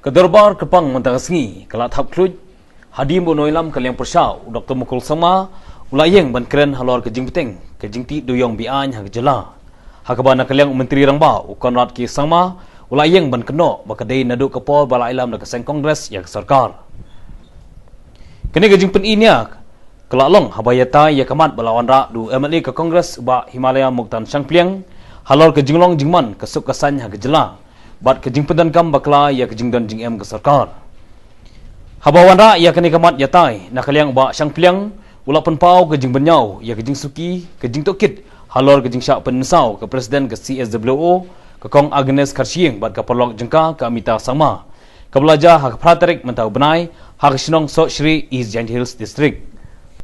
Ke dorbar kepang mentangasngi kala Thap khluid hadim bonoilam kaliang pyrshah Dr. Mukul sama ulayeng ban keren halor kejing beteng kejing ti dewiong bian hak jela hakabana kaliang menteri rangba ukonrat ki sama ulayeng ban kynnoh bakadai nadu kepol bala ilam dak seng kongres ya sarkar kene kejing pen inya kelalong habayata ya kamat balawan ra du MLA ke kongres ba Himalaya Muktan Sangpliang halor kejinglong jingman kesuk kesan hak jela bat kejing pendan kam bakla ya kejing dan jing em ke sarkar habawan ra ya kene kamat ya tai nakaliang ba Sangpliang ula penpau kejing benyau ya kejing suki kejing tokit halor kejing syak pensau ke presiden ke CSWO ke kong Agnes Karshieng bat kapolok jengka ke Amita sama ke belajar hak praterik mentau benai hak sinong Sok Shri East Giant Hills District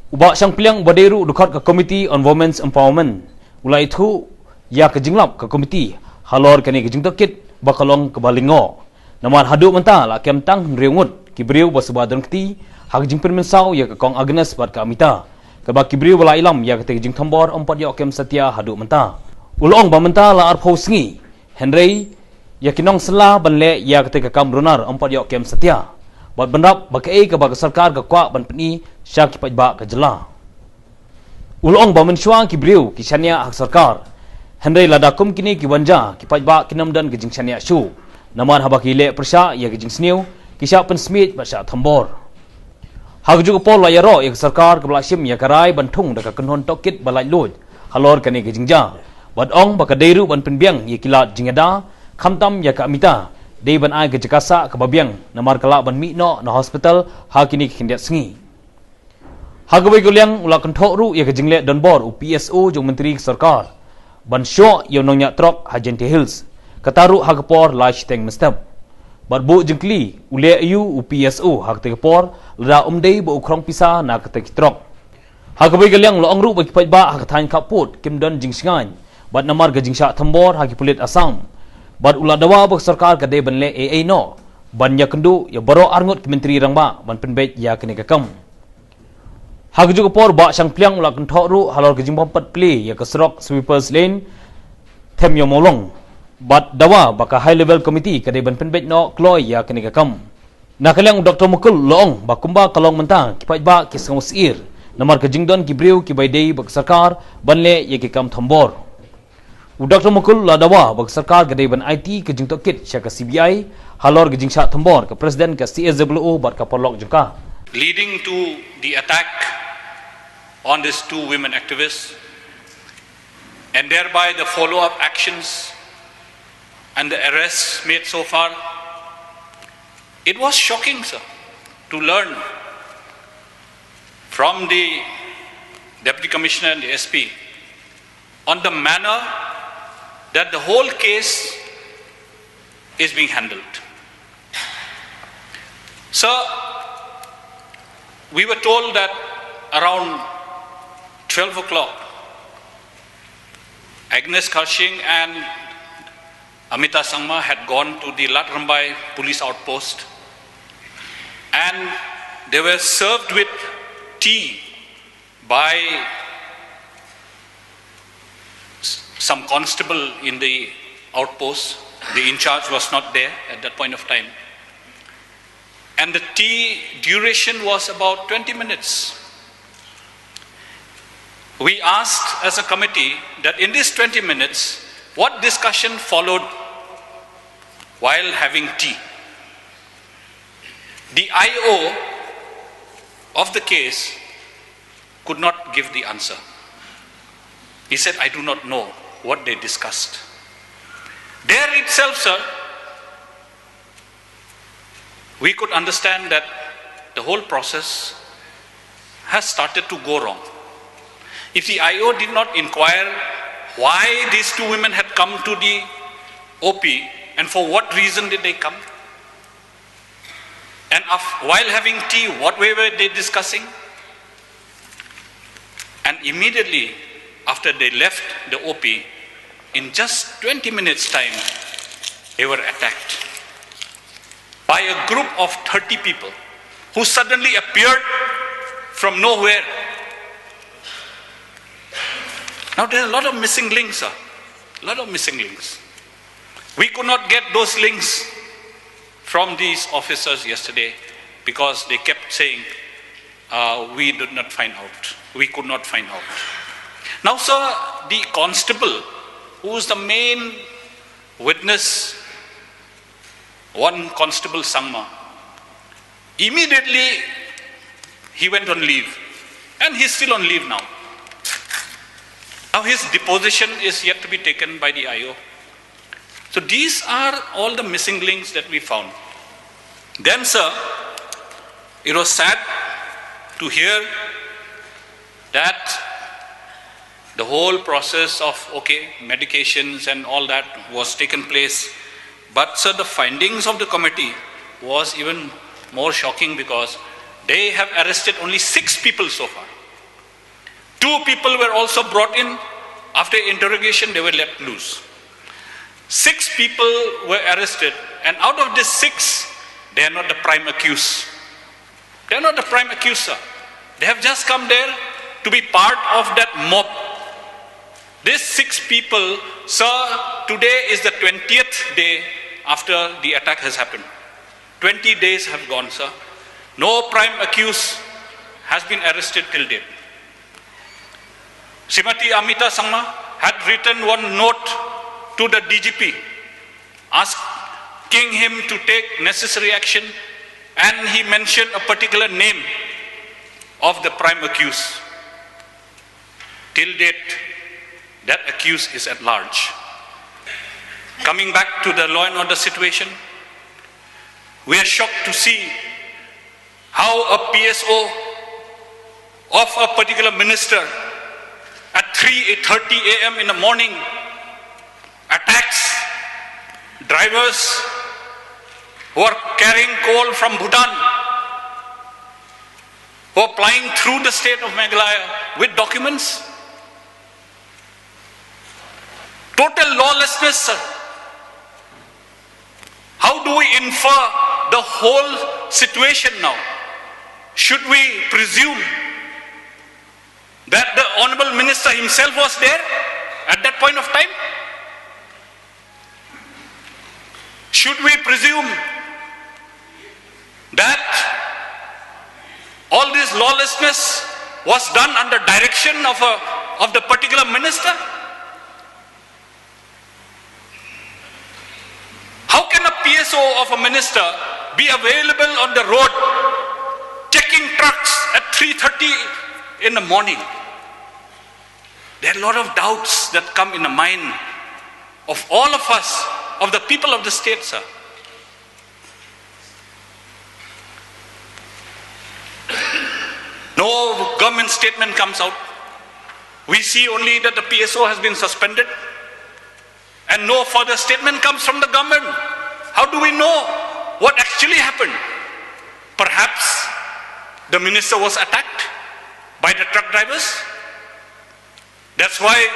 uba Sangpliang baderu dukat ke Committee on Women's Empowerment ula itu ya kejing lap ke komiti halor kene kejing tokit bakalong ke balingo naman hadu menta la kem tang riungut kibriu basubadon kti hak jing permensau ya ke kong Agnes bat ka Amita ke ba kibriu bala ilam ya ke jing thambor empat ya kem setia hadu menta ulong ba menta la arphau sngi Henry ya kinong sela banle ya ke kam runar empat ya kem setia bat benrap ba ke ba sarkar ke kwa ban peni syak kipat ba ke jela ulong ba mensyuang kibriu kisania hak sarkar Henry ladakum kini kiwanja kipat ba kinam dan kejing sania shu naman habak ile pyrshah ya kejing sniu kisya pensmit basya thambor hak juga pol layaro ya sarkar kebelasim ya karai bantung daka kenhon tokit balai lod halor kane kejing ja wadong bakadairu ban penbiang ya kilat jingada khamtam ya ka Amita dei ban ai kejakasa kebabiang namar kala ban mikno na hospital hak kini kindiat sngi hagawai guliang ula kenthok ya kejing le donbor UPSO jong menteri sarkar ban syo yo nongnya trok Hajente Hills kataru hagpor lash teng mestap barbu jengkli ule yu UPSO hak tegpor lada umdei bo ukrong pisa na ketek trok hagbai galiang lo angru ba kipai ba hak thain kaput kimdon jingsngan bat namar gajing sha thambor hak pulit Assam bat ula dawa ba sarkar kade banle AA no ban ya kendu ya baro arngot menteri rangba ban penbet ya kene kakam hak juga por ba Sangpliang ula kenthok ru halor kejing pompat play ya kesrok sweepers lane them yo molong bat dawa baka high level committee kadai ban penbet no kloy ya kene kakam nakaliang Dr. Mukul loong bakumba kalong mentang kipat ba kisang usir namar kejing don kibriu kibai dei bak sarkar banle ya kikam thambor Dr. Mukul la dawa bak sarkar kadai ban IT kejing tokit sya ka CBI halor kejing syak thambor ke presiden ke CSWO bat ka polok jengka leading to the attack on these two women activists and thereby the follow-up actions and the arrests made so far. It was shocking, sir, to learn from the Deputy Commissioner and the SP on the manner that the whole case is being handled. Sir, we were told that around 12 o'clock, Agnes Karshieng and Amita Sangma had gone to the Latrambai police outpost and they were served with tea by some constable in the outpost. The in charge was not there at that point of time. And the tea duration was about 20 minutes. We asked as a committee that in these 20 minutes, what discussion followed while having tea? The IO of the case could not give the answer. He said, I do not know what they discussed. There itself, sir, we could understand that the whole process has started to go wrong. If the IO did not inquire why these two women had come to the OP and for what reason did they come, and while having tea, what way were they discussing? And immediately after they left the OP, in just 20 minutes time, they were attacked by a group of 30 people who suddenly appeared from nowhere. Now there are a lot of missing links, sir. A lot of missing links. We could not get those links from these officers yesterday because they kept saying, we did not find out. We could not find out. Now, sir, the constable, who is the main witness, one constable Sangma, immediately he went on leave. And he's still on leave now. Now his deposition is yet to be taken by the IO. So these are all the missing links that we found. Then, sir, it was sad to hear that the whole process of, medications and all that was taken place. But, sir, the findings of the committee was even more shocking because they have arrested only 6 people so far. 2 people were also brought in. After interrogation, they were let loose. 6 people were arrested, and out of these 6, they are not the prime accused. They are not the prime accused, sir. They have just come there to be part of that mob. These 6 people, sir, today is the 20th day after the attack has happened. 20 days have gone, sir. No prime accused has been arrested till date. Srimati Amita Sangma had written one note to the DGP asking him to take necessary action, and he mentioned a particular name of the prime accused. Till date, that accused is at large. Coming back to the law and order situation, we are shocked to see how a PSO of a particular minister at 3:30 a.m. in the morning attacks drivers who are carrying coal from Bhutan, who are flying through the state of Meghalaya with documents. Total lawlessness, sir. How do we infer the whole situation now? Should we presume that the Honorable Minister himself was there at that point of time? Should we presume that all this lawlessness was done under direction of the particular minister? How can a PSO of a minister be available on the road checking trucks at 3:30 in the morning? There are a lot of doubts that come in the mind of all of us, of the people of the state, sir. No government statement comes out. We see only that the PSO has been suspended and no further statement comes from the government. How do we know what actually happened? Perhaps the minister was attacked by the truck drivers. That's why,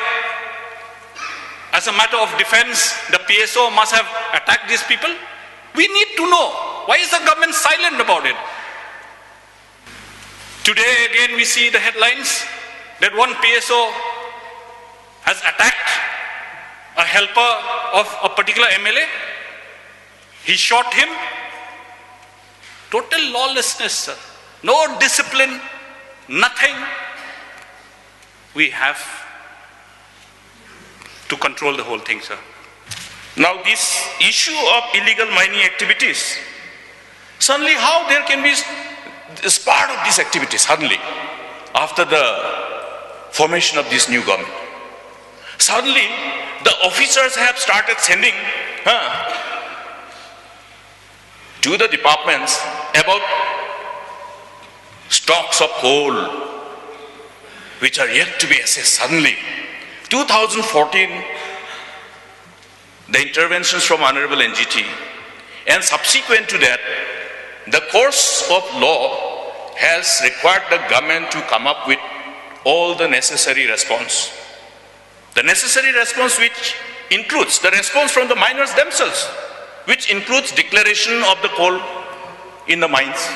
as a matter of defense, the PSO must have attacked these people. We need to know. Why is the government silent about it? Today again we see the headlines that one PSO has attacked a helper of a particular MLA. He shot him. Total lawlessness, sir. No discipline, nothing. We have to control the whole thing, sir. Now this issue of illegal mining activities, suddenly how there can be as part of these activities suddenly after the formation of this new government? Suddenly the officers have started sending to the departments about stocks of coal which are yet to be assessed. Suddenly 2014, the interventions from Honorable NGT, and subsequent to that, the course of law has required the government to come up with all the necessary response. The necessary response which includes the response from the miners themselves, which includes declaration of the coal in the mines.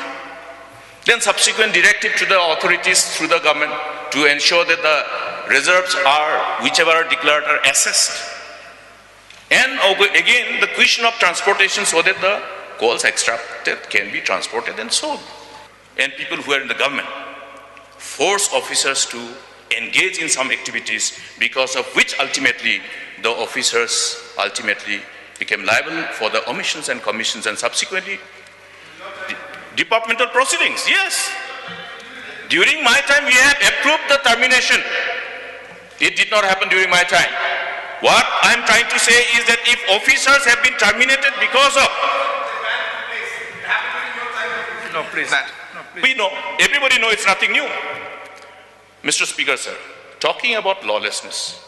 Then subsequent directive to the authorities through the government to ensure that the reserves are, whichever are declared, are assessed. And again, the question of transportation so that the coals extracted can be transported and sold. And people who are in the government force officers to engage in some activities because of which ultimately the officers ultimately became liable for the omissions and commissions and subsequently departmental proceedings. Yes. During my time we have approved the termination. It did not happen during my time. What I am trying to say is that if officers have been terminated because of... No, please. We know, everybody knows it's nothing new. Mr. Speaker, sir, talking about lawlessness.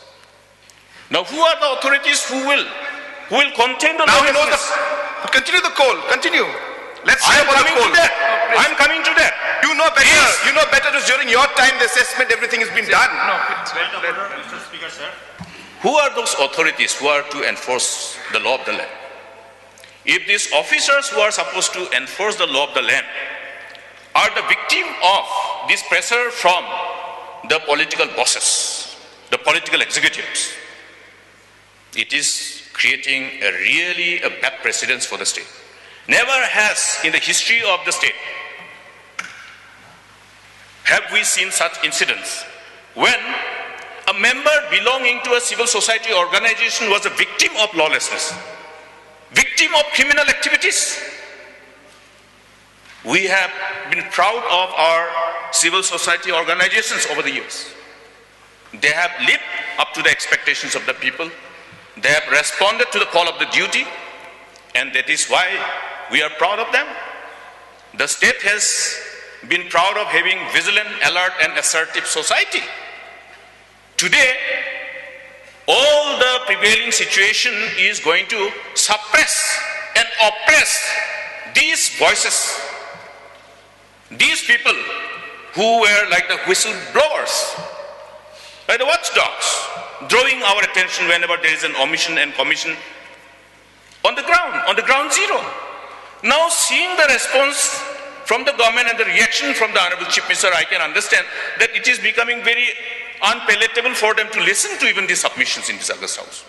Now, who are the authorities who will contain the Now we know lawlessness? continue the call. Continue. Let's hear I'm about the coming call. to that. I'm coming to that. You know better. Yes. You know better. Because during your time, the assessment, everything has been done. Mr. Speaker, sir. Who are those authorities who are to enforce the law of the land? If these officers who are supposed to enforce the law of the land are the victim of this pressure from the political bosses, the political executives, it is creating a bad precedence for the state. Never has in the history of the state have we seen such incidents when a member belonging to a civil society organization was a victim of lawlessness, victim of criminal activities. We have been proud of our civil society organizations over the years. They have lived up to the expectations of the people. They have responded to the call of the duty, and that is why we are proud of them. The state has been proud of having vigilant, alert, and assertive society. Today, all the prevailing situation is going to suppress and oppress these voices, these people who were like the whistleblowers, like the watchdogs, drawing our attention whenever there is an omission and commission on the ground zero. Now, seeing the response from the government and the reaction from the Honorable Chief Minister, I can understand that it is becoming very unpalatable for them to listen to even these submissions in this August House.